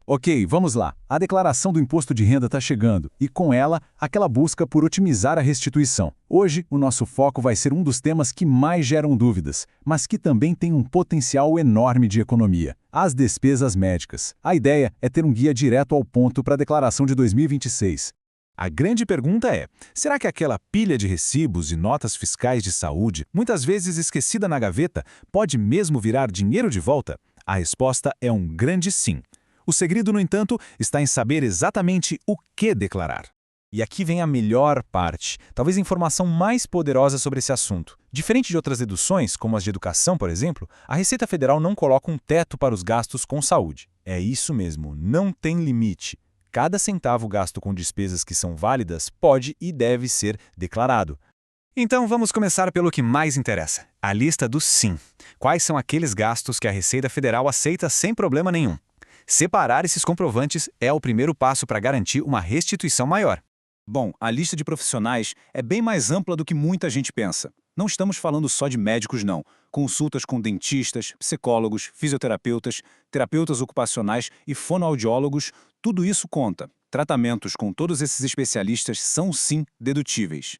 Ok, vamos lá. A declaração do imposto de renda está chegando e, com ela, aquela busca por otimizar a restituição. Hoje, o nosso foco vai ser um dos temas que mais geram dúvidas, mas que também tem um potencial enorme de economia: as despesas médicas. A ideia é ter um guia direto ao ponto para a declaração de 2026. A grande pergunta é: será que aquela pilha de recibos e notas fiscais de saúde, muitas vezes esquecida na gaveta, pode mesmo virar dinheiro de volta? A resposta é um grande sim. O segredo, no entanto, está em saber exatamente o que declarar. E aqui vem a melhor parte, talvez a informação mais poderosa sobre esse assunto. Diferente de outras deduções, como as de educação, por exemplo, a Receita Federal não coloca um teto para os gastos com saúde. É isso mesmo, não tem limite. Cada centavo gasto com despesas que são válidas pode e deve ser declarado. Então vamos começar pelo que mais interessa, a lista do sim. Quais são aqueles gastos que a Receita Federal aceita sem problema nenhum? Separar esses comprovantes é o primeiro passo para garantir uma restituição maior. Bom, a lista de profissionais é bem mais ampla do que muita gente pensa. Não estamos falando só de médicos, não. Consultas com dentistas, psicólogos, fisioterapeutas, terapeutas ocupacionais e fonoaudiólogos, tudo isso conta. Tratamentos com todos esses especialistas são, sim, dedutíveis.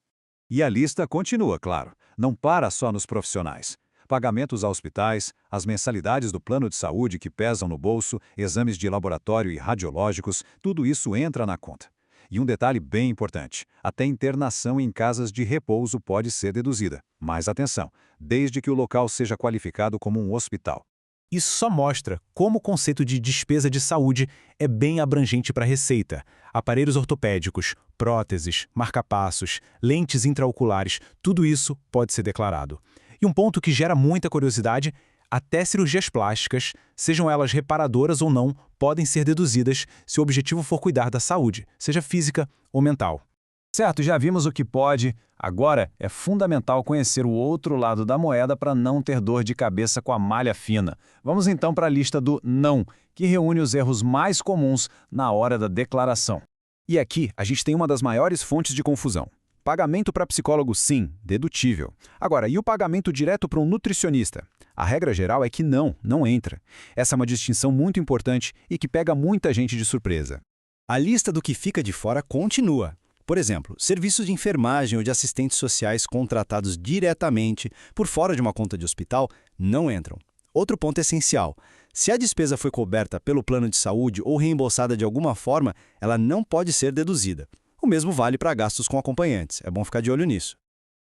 E a lista continua, claro. Não para só nos profissionais. Pagamentos a hospitais, as mensalidades do plano de saúde que pesam no bolso, exames de laboratório e radiológicos, tudo isso entra na conta. E um detalhe bem importante, até internação em casas de repouso pode ser deduzida. Mas atenção, desde que o local seja qualificado como um hospital. Isso só mostra como o conceito de despesa de saúde é bem abrangente para a Receita. Aparelhos ortopédicos, próteses, marca-passos, lentes intraoculares, tudo isso pode ser declarado. E um ponto que gera muita curiosidade: até cirurgias plásticas, sejam elas reparadoras ou não, podem ser deduzidas se o objetivo for cuidar da saúde, seja física ou mental. Certo, já vimos o que pode. Agora é fundamental conhecer o outro lado da moeda para não ter dor de cabeça com a malha fina. Vamos então para a lista do não, que reúne os erros mais comuns na hora da declaração. E aqui a gente tem uma das maiores fontes de confusão. Pagamento para psicólogo, sim, dedutível. Agora, e o pagamento direto para um nutricionista? A regra geral é que não entra. Essa é uma distinção muito importante e que pega muita gente de surpresa. A lista do que fica de fora continua. Por exemplo, serviços de enfermagem ou de assistentes sociais contratados diretamente por fora de uma conta de hospital não entram. Outro ponto essencial: se a despesa foi coberta pelo plano de saúde ou reembolsada de alguma forma, ela não pode ser deduzida. O mesmo vale para gastos com acompanhantes. É bom ficar de olho nisso.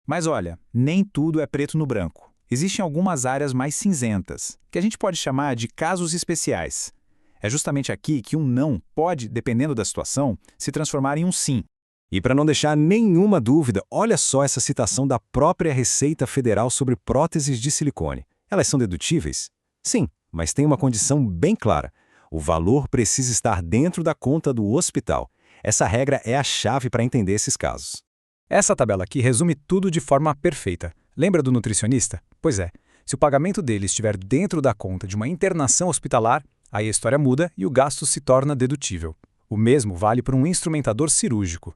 Mas olha, nem tudo é preto no branco. Existem algumas áreas mais cinzentas, que a gente pode chamar de casos especiais. É justamente aqui que um não pode, dependendo da situação, se transformar em um sim. E para não deixar nenhuma dúvida, olha só essa citação da própria Receita Federal sobre próteses de silicone. Elas são dedutíveis? Sim, mas tem uma condição bem clara. O valor precisa estar dentro da conta do hospital. Essa regra é a chave para entender esses casos. Essa tabela aqui resume tudo de forma perfeita. Lembra do nutricionista? Pois é, se o pagamento dele estiver dentro da conta de uma internação hospitalar, aí a história muda e o gasto se torna dedutível. O mesmo vale para um instrumentador cirúrgico.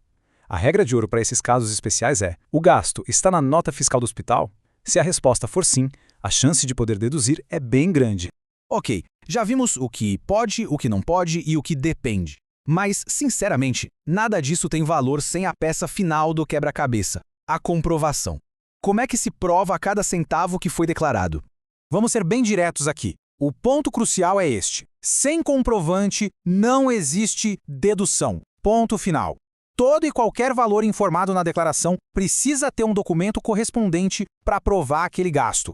A regra de ouro para esses casos especiais é: o gasto está na nota fiscal do hospital? Se a resposta for sim, a chance de poder deduzir é bem grande. Ok, já vimos o que pode, o que não pode e o que depende. Mas, sinceramente, nada disso tem valor sem a peça final do quebra-cabeça, a comprovação. Como é que se prova cada centavo que foi declarado? Vamos ser bem diretos aqui. O ponto crucial é este: sem comprovante não existe dedução. Ponto final. Todo e qualquer valor informado na declaração precisa ter um documento correspondente para provar aquele gasto.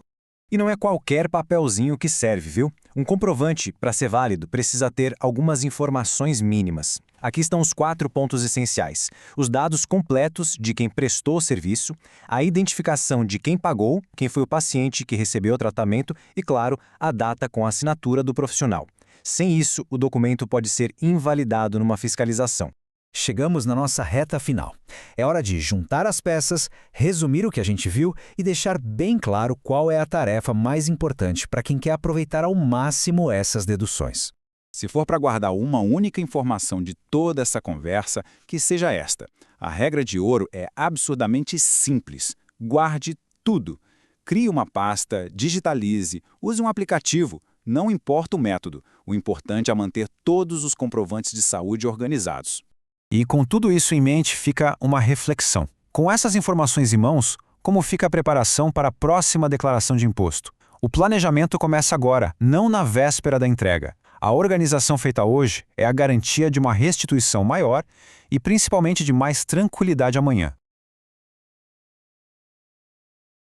E não é qualquer papelzinho que serve, viu? Um comprovante, para ser válido, precisa ter algumas informações mínimas. Aqui estão os 4 pontos essenciais: os dados completos de quem prestou o serviço, a identificação de quem pagou, quem foi o paciente que recebeu o tratamento e, claro, a data com a assinatura do profissional. Sem isso, o documento pode ser invalidado numa fiscalização. Chegamos na nossa reta final. É hora de juntar as peças, resumir o que a gente viu e deixar bem claro qual é a tarefa mais importante para quem quer aproveitar ao máximo essas deduções. Se for para guardar uma única informação de toda essa conversa, que seja esta: a regra de ouro é absurdamente simples. Guarde tudo. Crie uma pasta, digitalize, use um aplicativo. Não importa o método, o importante é manter todos os comprovantes de saúde organizados. E com tudo isso em mente fica uma reflexão. Com essas informações em mãos, como fica a preparação para a próxima declaração de imposto? O planejamento começa agora, não na véspera da entrega. A organização feita hoje é a garantia de uma restituição maior e principalmente de mais tranquilidade amanhã.